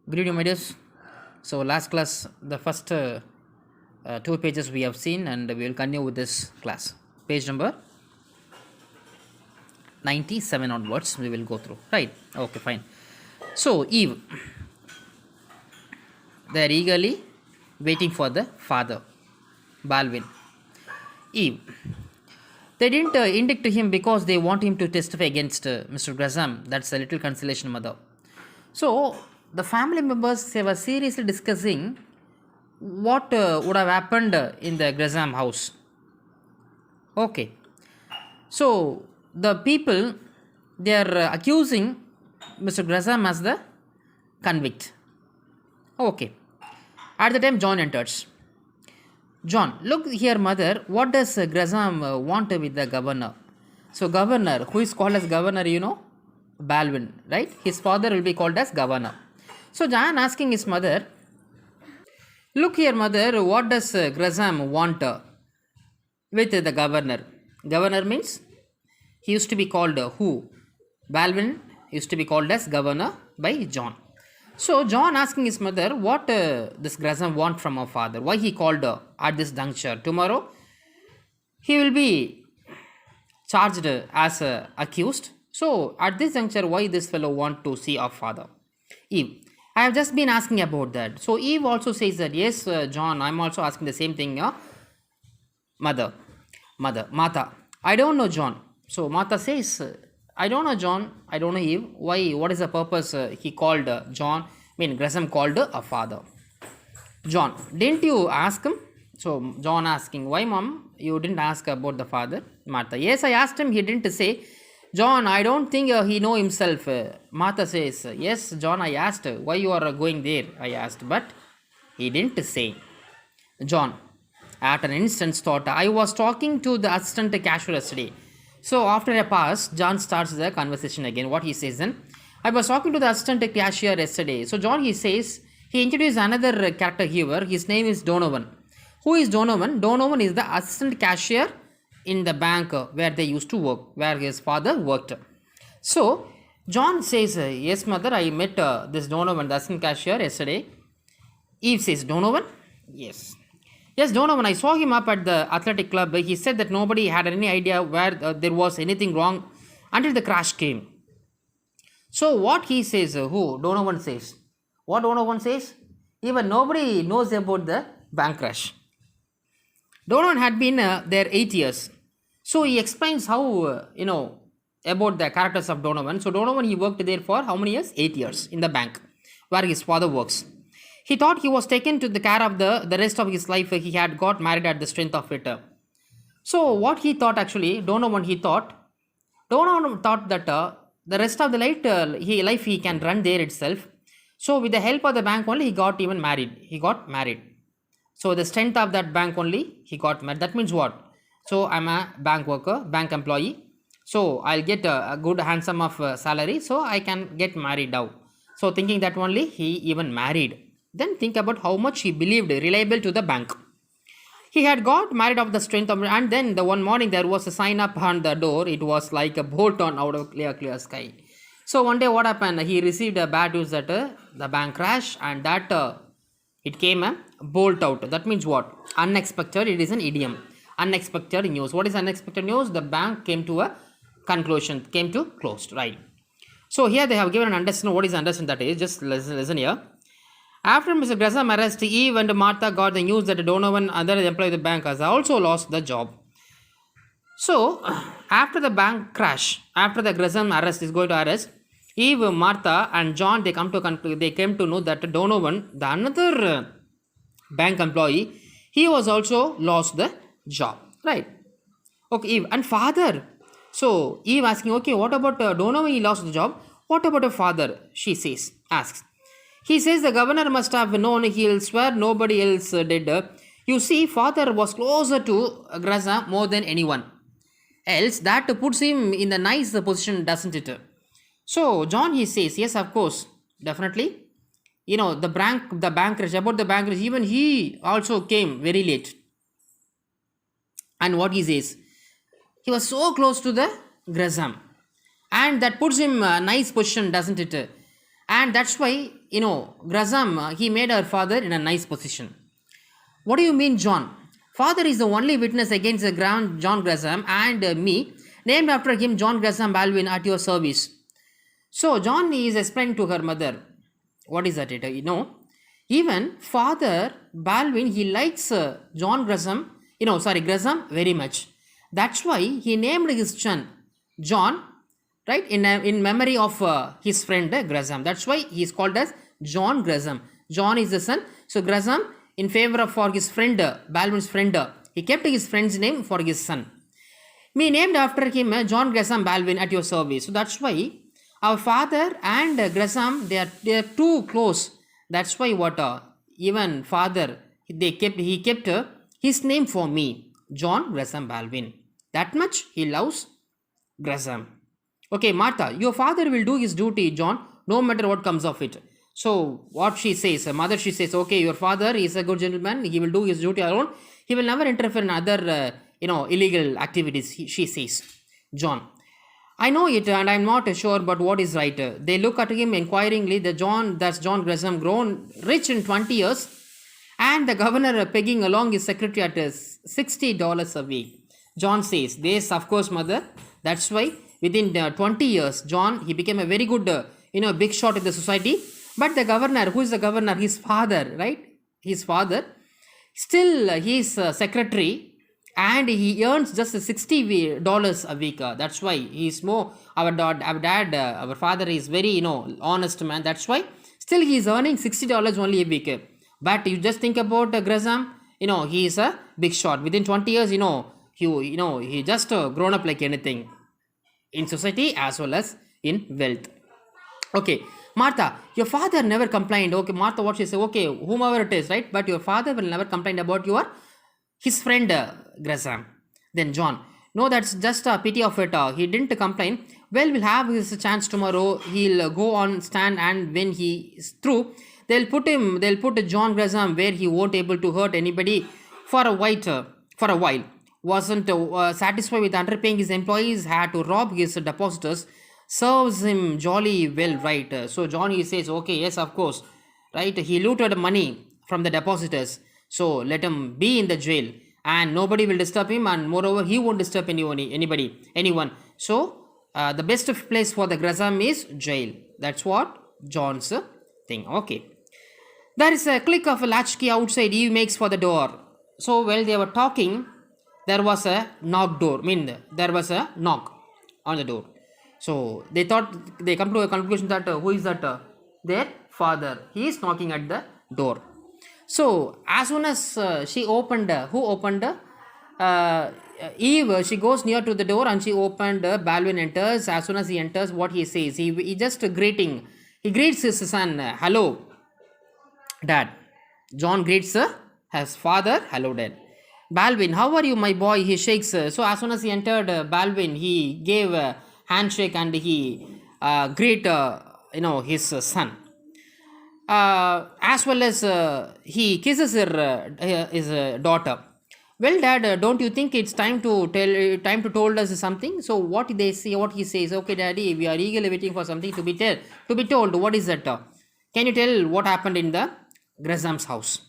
Good evening, my dears. So, last class, the first two pages we have seen, and we will continue with this class. Page number 97 onwards, we will go through. Right? Okay, fine. So, Eve, they are eagerly waiting for the father, Balvin. Eve, they didn't indict him because they want him to testify against Mr. Graham. That's a little consolation, mother. So, the family members they were seriously discussing what would have happened in the Gresham house. Okay, so the people they are accusing Mr. Gresham as the convict. Okay, at the time John enters. John, look here, mother. What does Gresham want with the governor? So governor, who is called as governor, Balvin, right? His father will be called as governor. So John asking his mother, look here, mother. What does Gresham want with the governor? Governor means he used to be called who? Balvin used to be called as governor by John. So John asking his mother what this Gresham want from her father. Why he called her at this juncture. Tomorrow he will be charged as accused. So at this juncture, why this fellow want to see our father? Eve. I have just been asking about that. So Eve also says that yes, John. I'm also asking the same thing. Mother, Martha. I don't know, John. So Martha says, I don't know, John. I don't know, Eve. Why? What is the purpose he called John? I mean, Gresham called a father. John, didn't you ask him? So John asking, why, mom? You didn't ask about the father? Martha, yes, I asked him. He didn't say. John, I don't think he know himself. Martha says, yes, John, I asked. Why you are going there? I asked, but he didn't say. John, at an instant's thought, I was talking to the assistant cashier yesterday. So after a pause, John starts the conversation again. What he says then? I was talking to the assistant cashier yesterday. So John he says he introduced another character here. His name is Donovan. Who is Donovan? Donovan is the assistant cashier in the bank where they used to work, where his father worked. So John says, yes, mother, I met this Donovan, the assistant cashier yesterday. Eve says, Donovan? Yes. Yes, Donovan, I saw him up at the athletic club. He said that nobody had any idea where there was anything wrong until the crash came. So, what he says, who? Donovan says. What Donovan says? Even nobody knows about the bank crash. Donovan had been there 8 years. So, he explains how, about the characters of Donovan. So, Donovan, he worked there for how many years? 8 years in the bank where his father works. He thought he was taken to the care of the rest of his life. He had got married at the strength of it. So what he thought actually, Donovan thought that the rest of the life he can run there itself. So with the help of the bank only, he got even married. He got married. So the strength of that bank only, he got married. That means what? So I'm a bank worker, bank employee. So I'll get a good handsome of salary. So I can get married now. So thinking that only, he even married. Then think about how much he believed reliable to the bank. He had got married of the strength of, and then the one morning there was a sign up on the door. It was like a bolt on out of clear sky. So one day what happened? He received a bad news that the bank crash and that it came a bolt out. That means what? Unexpected. It is an idiom. Unexpected news. What is unexpected news? The bank came to a conclusion, came to closed. Right. So here they have given an understand. What is understand that is? Just listen here. After Mr. Gresham arrest, Eve and Martha got the news that Donovan, other employee of the bank, has also lost the job. So, after the bank crash, after the Gresham arrest is going to arrest, Eve, Martha, and John they came to know that Donovan, the another bank employee, he was also lost the job. Right? Okay, Eve and father. So Eve asking, okay, what about Donovan? He lost the job. What about a father? She asks. He says the governor must have known. He'll swear nobody else did. You see, father was closer to Gresham more than anyone else. That puts him in the nice position, doesn't it? So John he says, yes, of course, definitely. The bank crash, about the bank crash, even he also came very late. And what he says, he was so close to the Gresham, and that puts him a nice position, doesn't it? And that's why, Graham, he made her father in a nice position. What do you mean, John? Father is the only witness against the ground John Gresham and me, named after him, John Gresham Baldwin, at your service. So John is explaining to her mother, what is that? Even Father Baldwin, he likes John Gresham, Gresham very much. That's why he named his son John, right, in memory of his friend Gresham. That's why he is called as John Gresham. John is the son. So Gresham, in favor of for his friend, Baldwin's friend, he kept his friend's name for his son. Me named after him John Gresham Baldwin at your service. So that's why our father and Gresham, they are too close. That's why even father, he kept his name for me, John Gresham Baldwin. That much he loves Gresham. Okay, Martha, your father will do his duty, John, no matter what comes of it. So what she says, mother, she says, okay, your father is a good gentleman. He will do his duty alone. He will never interfere in other, illegal activities. She says, John. I know it, and I'm not sure, but what is right? They look at him inquiringly. That's John Gresham, grown rich in 20 years, and the governor pegging along his secretary at $60 a week. John says, "This, of course, mother. That's why within 20 years, John, he became a very good, big shot in the society. But the governor, who is the governor? His father, right? His father. Still, he is secretary." And he earns just $60 a week. That's why he's more. Our dad, our father is very, honest man. That's why still he is earning $60 only a week. But you just think about Gresham. He is a big shot. Within 20 years, he just grown up like anything in society as well as in wealth. Okay, Martha, your father never complained. Okay, Martha, what she say? Okay, whomever it is, right? But your father will never complain about his friend Gresham. Then John, no, that's just a pity of it. He didn't complain. Well, we'll have his chance tomorrow. He'll go on stand, and when he is through, they'll put John Gresham where he won't able to hurt anybody for a while. Wasn't satisfied with underpaying his employees, had to rob his depositors. Serves him jolly well, right? So John, he says, okay, yes, of course, right? He looted money from the depositors. So let him be in the jail, and nobody will disturb him, and moreover, he won't disturb anyone. So the best place for the Gresham is jail. That's what John's thing. Okay. There is a click of a latchkey outside. Eve makes for the door. So while they were talking, there was a knock door. There was a knock on the door. So they come to a conclusion that who is that? Their father. He is knocking at the door. So as soon as she opened, Eve, she goes near to the door and she opened. Baldwin enters. As soon as he enters, what he says, he just greeting. He greets his son, hello, dad. John greets his father, hello, dad. Baldwin, how are you, my boy? He shakes. So as soon as he entered, Baldwin, he gave a handshake and he greet, his son. As well as he kisses his daughter. Well, dad, don't you think it's time to told us something? So what they say, what he says, okay, daddy, we are eagerly waiting for something to be told. What is that? Can you tell what happened in the Gresham's house?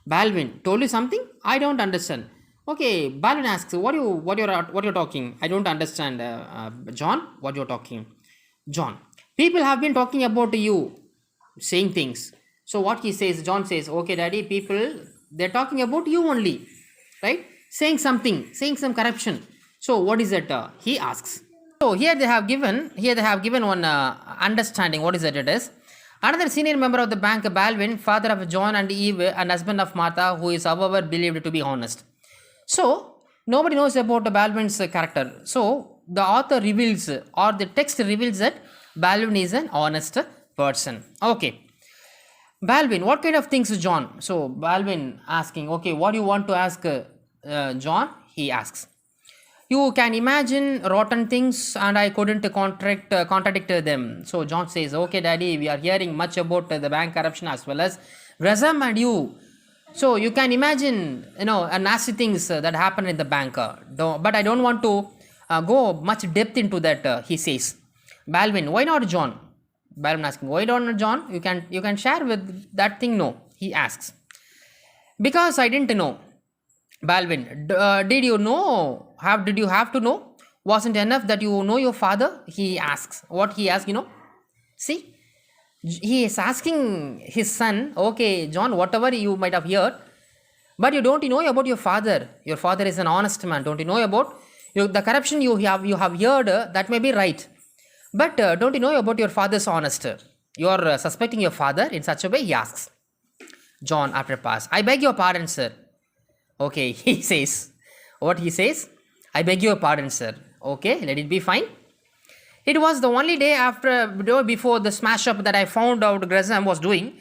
Baldwin, told you something? I don't understand. Okay, Baldwin asks, what you're talking? I don't understand, John. What you're talking? John, people have been talking about you, saying things. So what he says, John says, okay, daddy, people, they're talking about you only, right? Saying some corruption. So what is it? He asks. So here they have given one understanding. What is it? It is another senior member of the bank, Baldwin, father of John and Eve, and husband of Martha, who is however believed to be honest. So nobody knows about Baldwin's character. So the author reveals, or the text reveals, that Baldwin is an honest person. Okay. Baldwin, what kind of things, John? So Baldwin asking, okay, what do you want to ask, John? He asks. You can imagine rotten things, and I couldn't contradict them. So John says, okay, daddy, we are hearing much about the bank corruption as well as Gresham and you. So you can imagine, nasty things that happen in the bank. But I don't want to go much depth into that, he says. Baldwin, why not, John? Balvin asking, why don't John? You can share with that thing. No, he asks. Because I didn't know. Balvin, did you know? Did you have to know? Wasn't enough that you know your father? He asks. What he asks. See, he is asking his son, okay, John, whatever you might have heard, but you don't know about your father. Your father is an honest man. Don't you know about the corruption you have heard? That may be right, but don't you know about your father's honest? You are suspecting your father in such a way. He asks. John, after a pause, I beg your pardon, sir. Okay, he says. What he says? I beg your pardon, sir. Okay, let it be fine. It was the only day before the smash up that I found out Gresham was doing.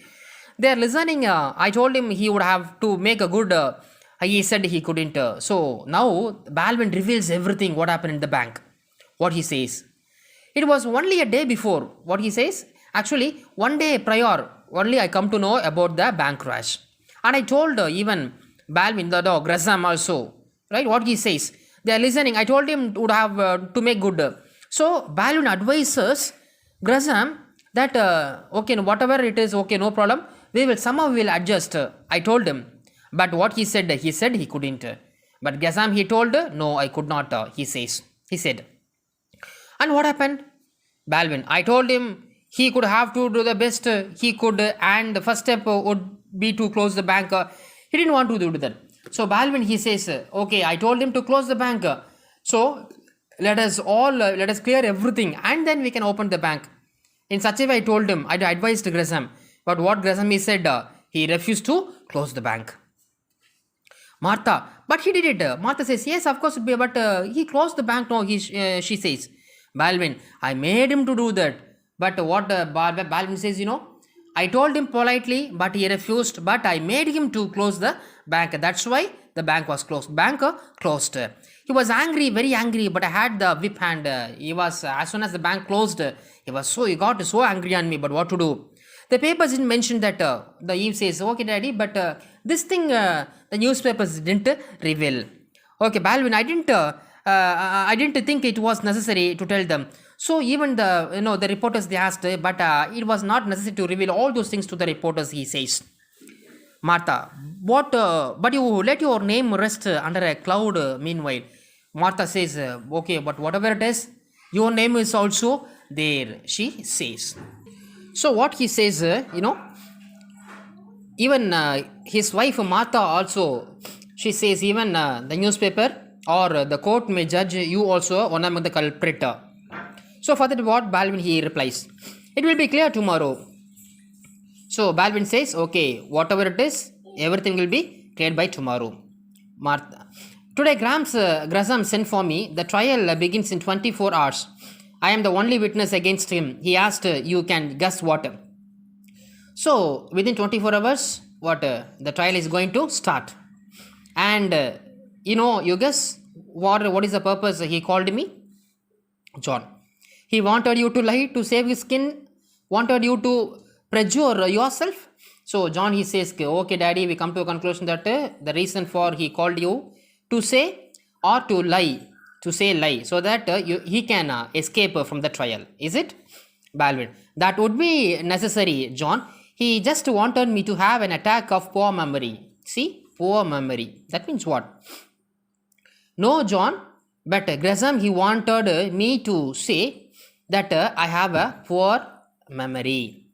They are listening. I told him he would have to make a good. He said he couldn't. So now Balvin reveals everything what happened in the bank. What he says. It was only a day before. What he says. Actually, one day prior, only I come to know about the bank crash. And I told even Balvin, the dog, Gresham also. Right? What he says. They are listening. I told him would have to make good. So Balvin advises Gresham that okay, whatever it is, okay, no problem. We will adjust. I told him, but what he said he couldn't. But Gresham he told no, I could not. He said, and what happened? Balvin, I told him he could have to do the best he could, and the first step would be to close the bank. He didn't want to do that. So Balvin he says, okay, I told him to close the bank. So let us clear everything and then we can open the bank. In such a way I told him, I advised Gresham. But what Gresham he said, he refused to close the bank. Martha, but he did it. Martha says, yes, of course, but he closed the bank. No, she says, Balvin, I made him to do that. But what Balvin says, I told him politely, but he refused. But I made him to close the bank. That's why the bank was closed. Bank closed. He was angry, very angry, but I had the whip hand. He was, as soon as the bank closed, he got so angry on me, but what to do? The papers didn't mention that. The Eve says, okay, daddy, but this thing, the newspapers didn't reveal. Okay, Balvin, I didn't think it was necessary to tell them. So even the reporters they asked, but it was not necessary to reveal all those things to the reporters, he says. Martha, but you let your name rest under a cloud meanwhile. Martha says, okay, but whatever it is, your name is also there, she says. So what he says, even his wife Martha also, she says, even the newspaper or the court may judge you also one among the culprit. So for that what Balvin he replies, it will be clear tomorrow. So Balvin says, okay, whatever it is, everything will be cleared by tomorrow. Martha, today Gresham sent for me. The trial begins in 24 hours. I am the only witness against him. He asked, you can guess what? So within 24 hours, the trial is going to start. And you guess what is the purpose he called me? John. He wanted you to lie to save his skin, wanted you to perjure yourself. So John he says, okay daddy, we come to a conclusion that the reason for he called you to say or to lie, so that he can escape from the trial. Is it? Balvin, that would be necessary, John. He just wanted me to have an attack of poor memory. See, poor memory. That means what? No, John, but Gresham he wanted me to say that I have a poor memory.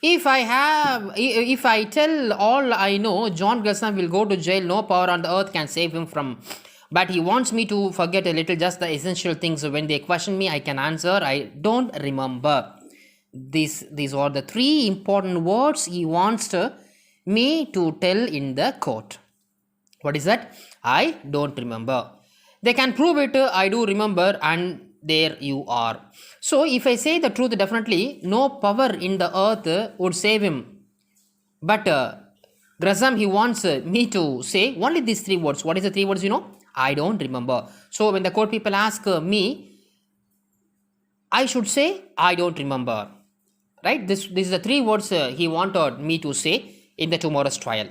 If I tell all I know, John Gresham will go to jail. No power on the earth can save him from. But he wants me to forget a little, just the essential things. When they question me, I can answer, I don't remember. These are the three important words he wants me to tell in the court. What is that? I don't remember. They can prove it, I do remember, and there you are. So if I say the truth, definitely no power in the earth would save him. But Gresham he wants me to say only these three words. What is the three words? I don't remember. So when the court people ask me, I should say I don't remember. Right? This is the three words he wanted me to say in the tomorrow's trial.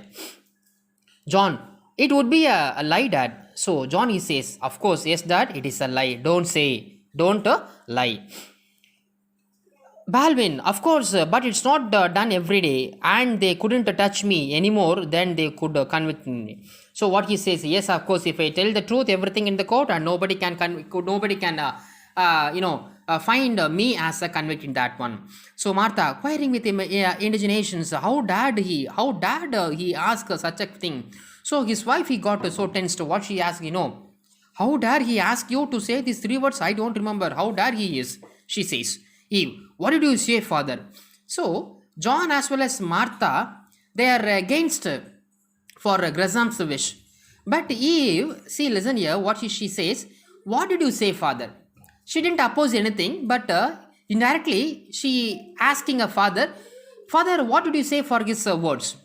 John, it would be a lie, Dad. So John he says, of course, yes, Dad, it is a lie. Don't lie. Balvin, of course, but it's not done every day, and they couldn't touch me anymore than they could convict me. So what he says, yes, of course, if I tell the truth, everything in the court, and nobody can nobody can, find me as a convict in that one. So Martha, quarreling with him, indignations, how dared he ask such a thing? So his wife, he got so tensed. What she asked, how dare he ask you to say these three words? I don't remember. How dare he is? She says, Eve, what did you say, father? So, John as well as Martha, they are against for Graham's wish. But Eve, see, listen here, what she says, what did you say, father? She didn't oppose anything, but indirectly she asking her father, Father, what did you say for his words?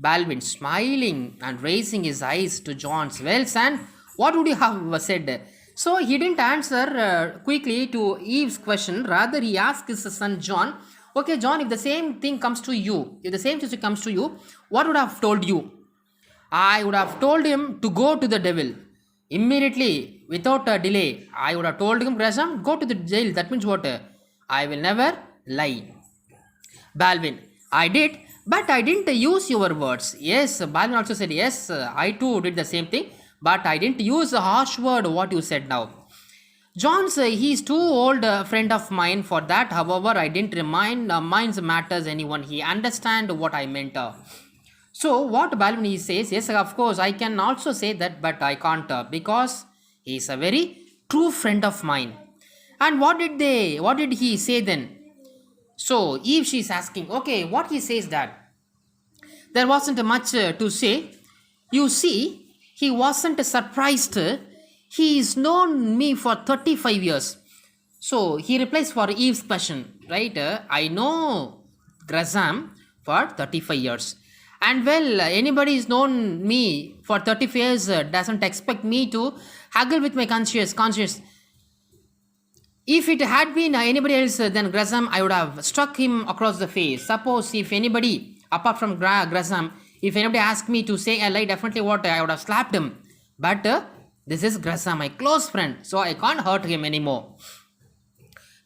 Balvin smiling and raising his eyes to John's. Well, son, what would you have said? So he didn't answer quickly to Eve's question. Rather, he asked his son John, okay, John, if the same thing comes to you, if the same situation comes to you, what would I have told you? I would have told him to go to the devil. Immediately, without a delay, I would have told him, Gresham, go to the jail. That means what? I will never lie. Balvin, I did, but I didn't use your words. Yes, Balvin also said, yes, I too did the same thing, but I didn't use a harsh word what you said now. John's, he's too old friend of mine for that. However, I didn't remind minds matters anyone. He understand what I meant. So what Balvin he says, yes, of course, I can also say that, but I can't because he's a very true friend of mine. And what did he say then? So Eve she's asking, okay, what he says that there wasn't much to say. You see, he wasn't surprised. He's known me for 35 years. So he replies for Eve's question, right? I know Graham for 35 years. And well, anybody who's known me for 35 years doesn't expect me to haggle with my conscience. If it had been anybody else than Graham, I would have struck him across the face. Suppose if anybody, apart from Graham, if anybody asked me to say a lie, definitely what I would have slapped him. But this is Graham, my close friend, so I can't hurt him anymore.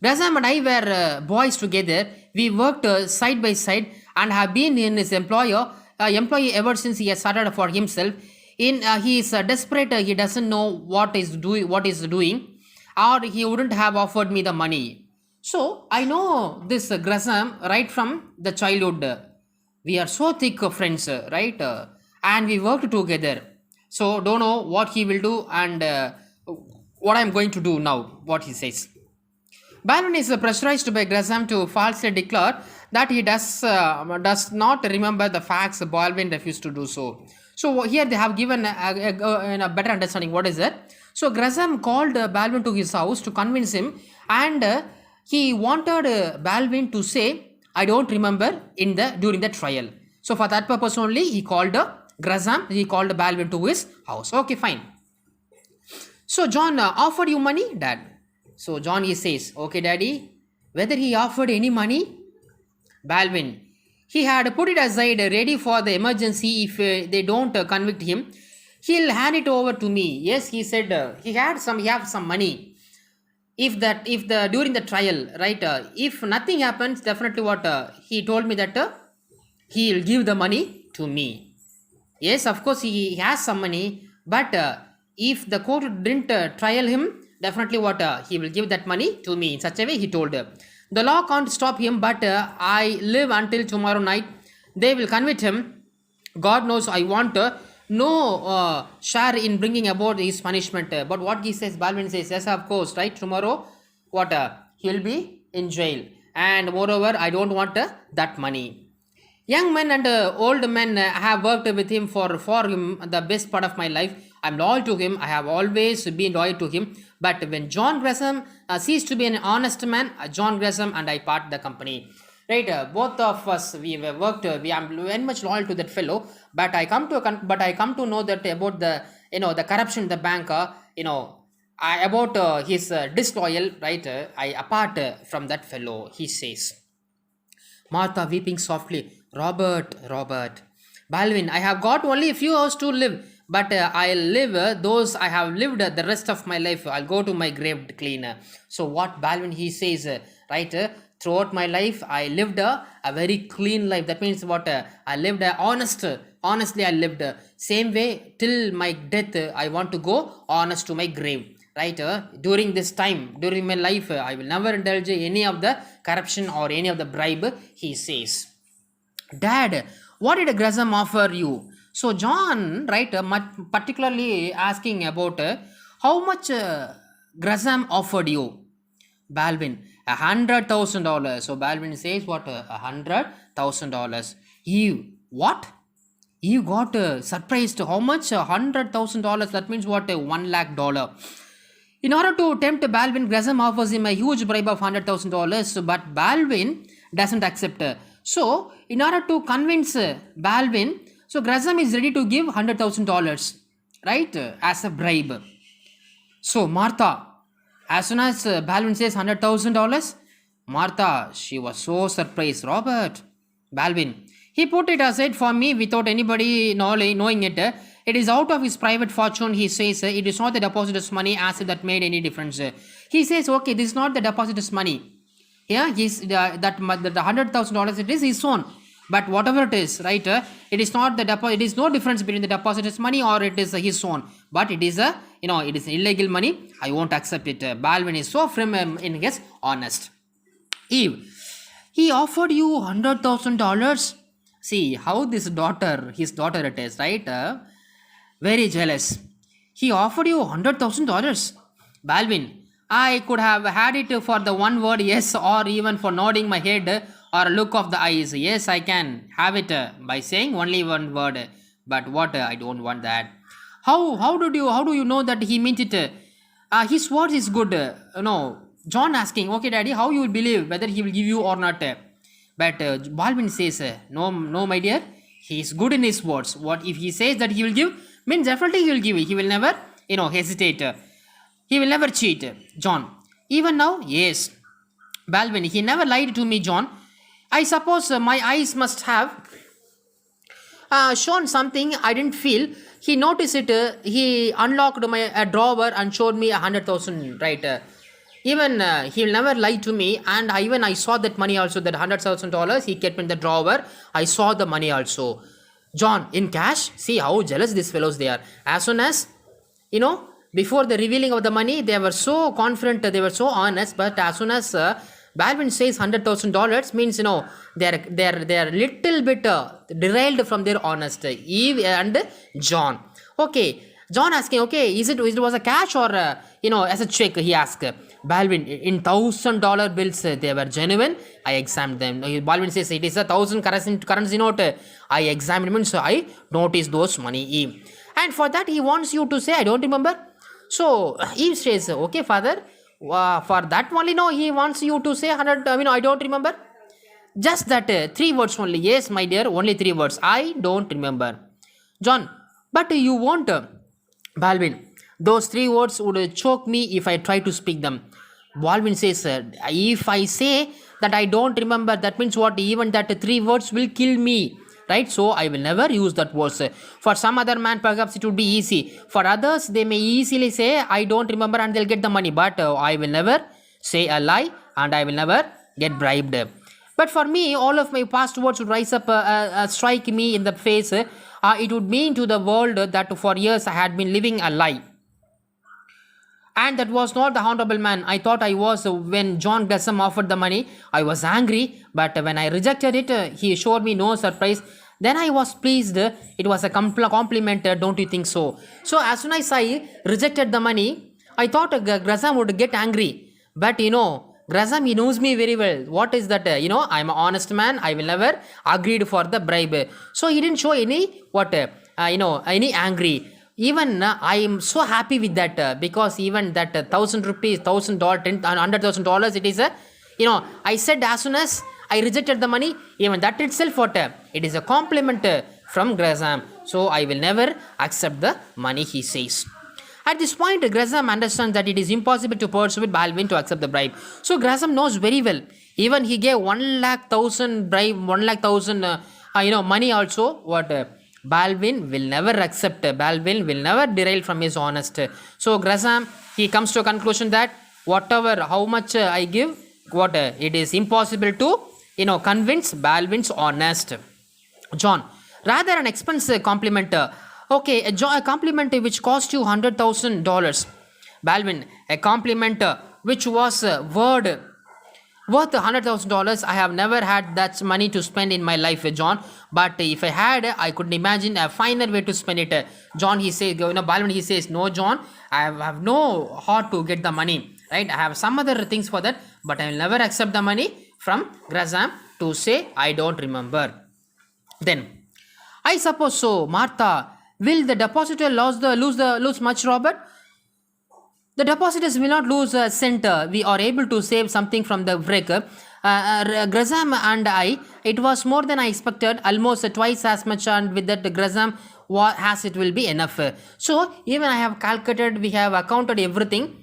Graham and I were boys together. We worked side by side and have been in his employee ever since he has started for himself. He is desperate. He doesn't know what is doing, or he wouldn't have offered me the money. So I know this Graham right from the childhood. We are so thick friends, right? And we worked together. So don't know what he will do and what I'm going to do now. What he says. Byron is pressurized by Graham to falsely declare that he does not remember the facts. Baldwin refused to do so. So here they have given a better understanding. What is it? So Graham called Baldwin to his house to convince him, and he wanted Baldwin to say, "I don't remember" during the trial. So for that purpose only, he called Graham. He called Baldwin to his house. Okay, fine. So John offered you money, Dad. So John he says, okay, Daddy. Whether he offered any money, Baldwin, he had put it aside, ready for the emergency if they don't convict him. He'll hand it over to me. Yes, he said he have some money. If the during the trial, right? If nothing happens, definitely what he told me that he'll give the money to me. Yes, of course he has some money, but if the court didn't trial him, definitely what he will give that money to me. In such a way, he told. The law can't stop him, but I live until tomorrow night. They will convict him. God knows I want no share in bringing about his punishment. But what he says, Baldwin says, yes, of course, right? Tomorrow, what he'll be in jail, and moreover, I don't want that money. Young men and old men have worked with him for him the best part of my life. I'm loyal to him. I have always been loyal to him. But when John Gresham ceased to be an honest man, John Gresham and I part the company. Right, both of us we have worked. We am very much loyal to that fellow. But I come to know that about the corruption in the bank. About his disloyal. Right, I apart from that fellow. He says. Martha weeping softly. Robert. Balvin, I have got only a few hours to live, but I'll live those I have lived the rest of my life. I'll go to my grave clean. So what Balvin he says, right? throughout my life I lived a very clean life. That means what? I lived a honestly I lived same way till my death. I want to go honest to my grave, right? During this time, during my life, I will never indulge any of the corruption or any of the bribe, he says. Dad, what did Gresham offer you? So John, right, particularly asking about how much Gresham offered you. Balvin, $100,000. So Balvin says what? $100,000. You what? You got surprised. How much? $100,000. That means what? $1 lakh. In order to tempt Balvin, Gresham offers him a huge bribe of $100,000, but Balvin doesn't accept. So, in order to convince Balvin, so Gresham is ready to give $100,000, right, as a bribe. So, Martha, as soon as Balvin says $100,000, Martha, she was so surprised. Robert, Balvin, he put it aside for me without anybody knowing it. It is out of his private fortune, he says. It is not the depositor's money as if that made any difference. He says, okay, this is not the depositor's money. Yeah, he's that the $100,000 it is his own. But whatever it is, right? It is not the deposit. It is no difference between the depositor's money or it is his own. But it is it is illegal money. I won't accept it. Balvin is so firm in his honest. Eve, he offered you $100,000. See how this daughter, his daughter it is, right? Very jealous. He offered you $100,000. Balvin, I could have had it for the one word yes, or even for nodding my head or a look of the eyes. Yes, I can have it by saying only one word. But what? I don't want that. How do you know that he meant it? His words is good. No, John asking, okay, daddy, how you will believe whether he will give you or not? But Balvin says, no, my dear, he is good in his words. What if he says that he will give? Means definitely he will give it. He will never, hesitate. He will never cheat. John, even now, yes. Balvin, he never lied to me, John. I suppose my eyes must have shown something I didn't feel. He noticed it. He unlocked my drawer and showed me 100,000. Right. Even he'll never lie to me. And I saw that money also. That $100,000 he kept in the drawer. I saw the money also. John, in cash. See how jealous these fellows they are. As soon as before the revealing of the money, they were so confident. They were so honest. But as soon as Balvin says $100,000 means they're little bit derailed from their honesty. Eve and John. Okay, John asking, okay, it was a cash or as a check? He asked. Balvin, in $1,000 bills, they were genuine. I examined them. Balvin says it is 1,000 currency note. I examined them, so I noticed those money. Eve, and for that he wants you to say I don't remember. So Eve says, okay, father. For that only, no, he wants you to say 100. I don't remember. Just that 3 words only. Yes, my dear, only 3 words. I don't remember. John, but you won't. Balvin, those 3 words would choke me if I try to speak them. Balvin says, if I say that I don't remember, that means what? Even that 3 words will kill me. Right, so I will never use that words. For some other man, perhaps it would be easy. For others, they may easily say, I don't remember, and they'll get the money. But I will never say a lie, and I will never get bribed. But for me, all of my past words would rise up, strike me in the face. It would mean to the world that for years I had been living a lie. And that was not the honorable man I thought I was. When John Gresham offered the money, I was angry, but when I rejected it, he showed me no surprise. Then I was pleased. It was a compliment, don't you think so? So as soon as I rejected the money, I thought Gresham would get angry. But Gresham, he knows me very well. What is that? I'm an honest man. I will never agreed for the bribe. So he didn't show any any angry. Even I am so happy with that because even that 1,000 rupees, $1,000, $100,000, it is I said as soon as I rejected the money, even that itself it is a compliment from Gresham. So I will never accept the money, he says. At this point, Gresham understands that it is impossible to persuade Balvin to accept the bribe. So Gresham knows very well. Even he gave 1,00,000 bribe, 1,00,000 money also. What? Balvin will never accept. Balvin will never derail from his honest. So Gresham, he comes to a conclusion that whatever, how much I give, it is impossible to convince Baldwin's honest. John, rather an expense compliment. Okay, a compliment which cost you $100,000. Baldwin, a compliment which was worth $100,000. I have never had that money to spend in my life, John. But if I had, I couldn't imagine a finer way to spend it. John, he says, Baldwin, he says, no, John, I have no heart to get the money. Right? I have some other things for that, but I will never accept the money from Gresham to say I don't remember. Then, I suppose so, Martha. Will the depositor lose much, Robert? The depositors will not lose a cent. We are able to save something from the wreck. Gresham and I, it was more than I expected, almost twice as much, and with that Gresham has it will be enough. So even I have calculated, we have accounted everything.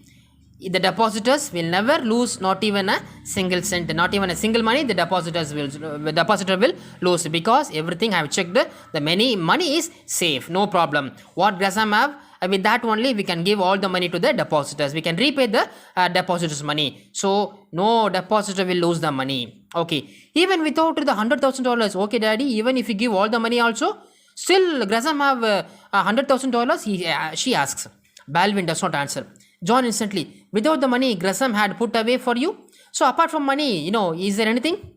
The depositors will never lose not even a single cent, not even a single money. The depositor will lose, because everything I have checked, the money is safe, no problem. What Gresham have, with that only we can give all the money to the depositors. We can repay the depositors' money. So no depositor will lose the money. Okay, even without the $100,000. Okay, daddy, even if you give all the money also, still Gresham have $100,000. She asks. Baldwin does not answer. John instantly, without the money Gresham had put away for you. So apart from money, is there anything?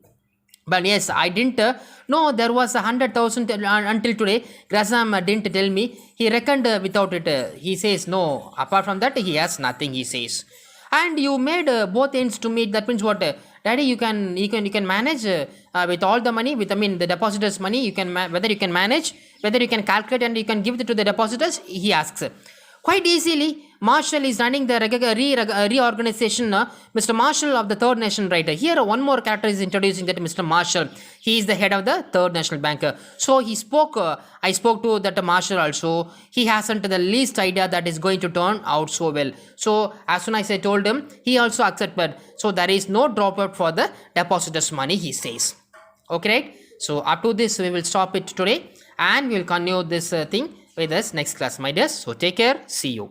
But yes, I didn't know there was 100,000 until today. Gresham didn't tell me. He reckoned without it. He says no. Apart from that, he has nothing. He says, and you made both ends to meet. That means what, Daddy? You can manage with all the money. With the depositors' money. You can whether you can manage, whether you can calculate, and you can give it to the depositors. He asks. Quite easily, Marshall is running the reorganization. Mr. Marshall of the Third National, right? Here, one more character is introducing, that Mr. Marshall. He is the head of the Third National Bank. So he spoke. I spoke to that Marshall also. He hasn't the least idea that is going to turn out so well. So as soon as I told him, he also accepted. So there is no dropout for the depositors' money, he says. Okay, right? So up to this, we will stop it today, and we will continue this thing with us next class, my dears. So take care. See you.